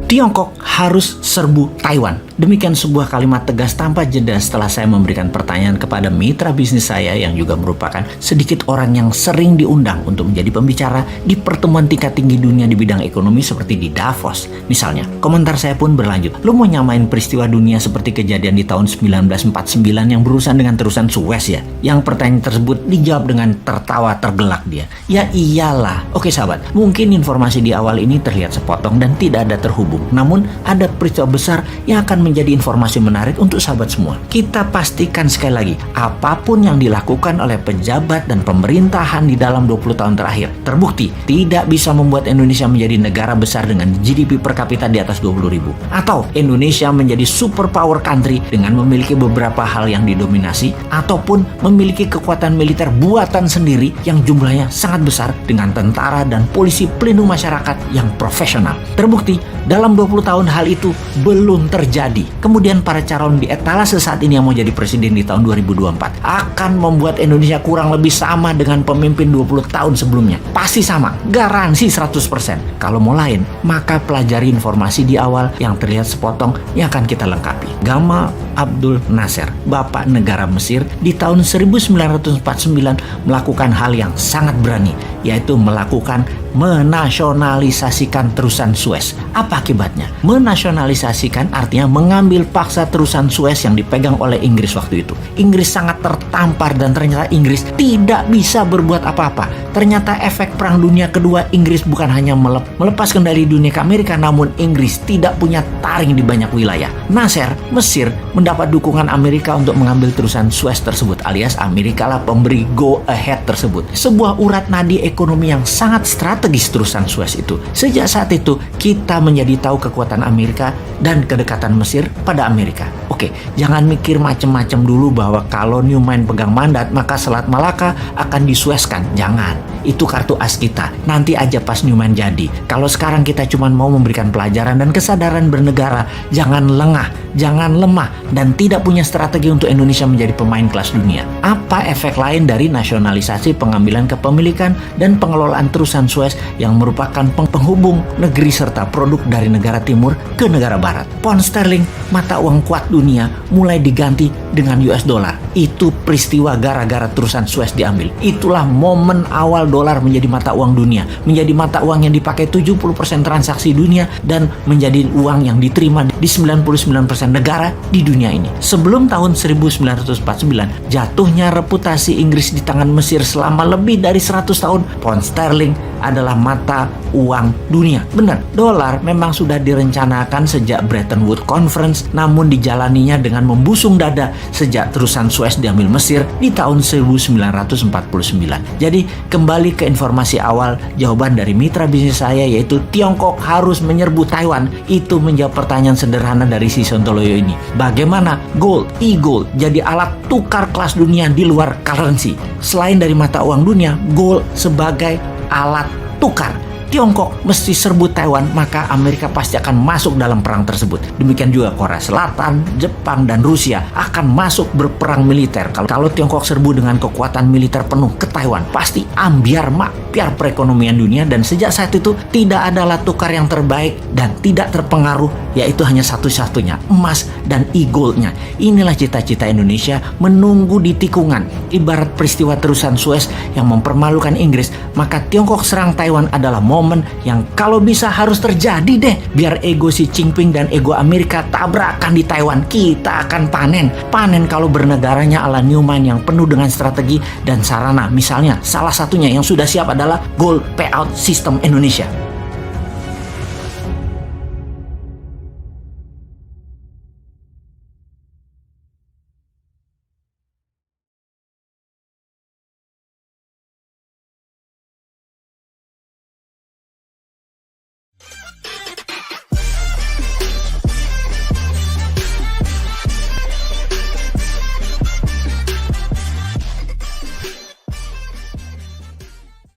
Tiongkok harus serbu Taiwan. Demikian sebuah kalimat tegas tanpa jeda setelah saya memberikan pertanyaan kepada mitra bisnis saya yang juga merupakan sedikit orang yang sering diundang untuk menjadi pembicara di pertemuan tingkat tinggi dunia di bidang ekonomi seperti di Davos. Misalnya, komentar saya pun berlanjut. Lu mau nyamain peristiwa dunia seperti kejadian di tahun 1949 yang berurusan dengan terusan Suez ya? Yang pertanyaan tersebut dijawab dengan tertawa tergelak dia. Ya iyalah. Oke sahabat, mungkin informasi di awal ini terlihat sepotong dan tidak ada terhubung. Namun ada peristiwa besar yang akan menjadi informasi menarik untuk sahabat semua. Kita pastikan sekali lagi, apapun yang dilakukan oleh pejabat dan pemerintahan di dalam 20 tahun terakhir terbukti tidak bisa membuat Indonesia menjadi negara besar dengan GDP per kapita di atas 20.000. Atau Indonesia menjadi superpower country dengan memiliki beberapa hal yang didominasi ataupun memiliki kekuatan militer buatan sendiri yang jumlahnya sangat besar dengan tentara dan polisi pelindung masyarakat yang profesional. Terbukti dalam 20 tahun hal itu belum terjadi. Kemudian para calon di etalase saat ini yang mau jadi presiden di tahun 2024 akan membuat Indonesia kurang lebih sama dengan pemimpin 20 tahun sebelumnya. Pasti sama, garansi 100%. Kalau mau lain, maka pelajari informasi di awal yang terlihat sepotong yang akan kita lengkapi. Gamal Abdul Nasser, Bapak Negara Mesir, di tahun 1949 melakukan hal yang sangat berani, yaitu melakukan menasionalisasikan terusan Suez. Apa akibatnya? Menasionalisasikan artinya mengambil paksa terusan Suez yang dipegang oleh Inggris waktu itu. Inggris sangat tertampar dan ternyata Inggris tidak bisa berbuat apa-apa. Ternyata efek Perang Dunia Kedua, Inggris bukan hanya melepas kendali dunia ke Amerika, namun Inggris tidak punya taring di banyak wilayah. Nasser, Mesir, mendapat dukungan Amerika untuk mengambil terusan Suez tersebut, alias Amerika lah pemberi go ahead tersebut. Sebuah urat nadi ekonomi yang sangat strategis terusan Suez itu. Sejak saat itu, kita menjadi tahu kekuatan Amerika dan kedekatan Mesir pada Amerika. Oke, jangan mikir macem-macem dulu bahwa kalau Newman pegang mandat, maka Selat Malaka akan disueskan. Jangan. Itu kartu as kita. Nanti aja pas Newman jadi. Kalau sekarang kita cuma mau memberikan pelajaran dan kesadaran bernegara, jangan lengah, jangan lemah, dan tidak punya strategi untuk Indonesia menjadi pemain kelas dunia. Apa efek lain dari nasionalisasi pengambilan kepemilikan dan pengelolaan terusan Suez yang merupakan penghubung negeri serta produk dari negara timur ke negara barat? Pound sterling, mata uang kuat dunia, mulai diganti dengan US dollar. Itu peristiwa gara-gara terusan Suez diambil. Itulah momen awal dolar menjadi mata uang dunia, menjadi mata uang yang dipakai 70% transaksi dunia dan menjadi uang yang diterima di 99% negara di dunia ini. Sebelum tahun 1949, jatuhnya reputasi Inggris di tangan Mesir selama lebih dari 100 tahun, pound sterling adalah mata uang dunia. Benar, dolar memang sudah direncanakan sejak Bretton Woods Conference, namun dijalaninya dengan membusung dada sejak terusan Suez diambil Mesir di tahun 1949. Jadi kembali ke informasi awal, jawaban dari mitra bisnis saya yaitu Tiongkok harus menyerbu Taiwan. Itu menjawab pertanyaan sederhana dari si Sontoloyo ini. Bagaimana gold, e-gold jadi alat tukar kelas dunia di luar currency? Selain dari mata uang dunia, gold sebagai alat tukar. Tiongkok mesti serbu Taiwan, maka Amerika pasti akan masuk dalam perang tersebut. Demikian juga Korea Selatan, Jepang, dan Rusia akan masuk berperang militer. Kalau Tiongkok serbu dengan kekuatan militer penuh ke Taiwan, pasti ambiar makbiar perekonomian dunia, dan sejak saat itu tidak ada alat tukar yang terbaik dan tidak terpengaruh, yaitu hanya satu-satunya, emas dan e-goldnya. Inilah cita-cita Indonesia menunggu di tikungan. Ibarat peristiwa terusan Suez yang mempermalukan Inggris, maka Tiongkok serang Taiwan adalah momen yang kalau bisa harus terjadi deh, biar ego si Jinping dan ego Amerika tabrakan di Taiwan. Kita akan panen kalau bernegaranya ala Newman yang penuh dengan strategi dan sarana. Misalnya salah satunya yang sudah siap adalah gold payout system Indonesia.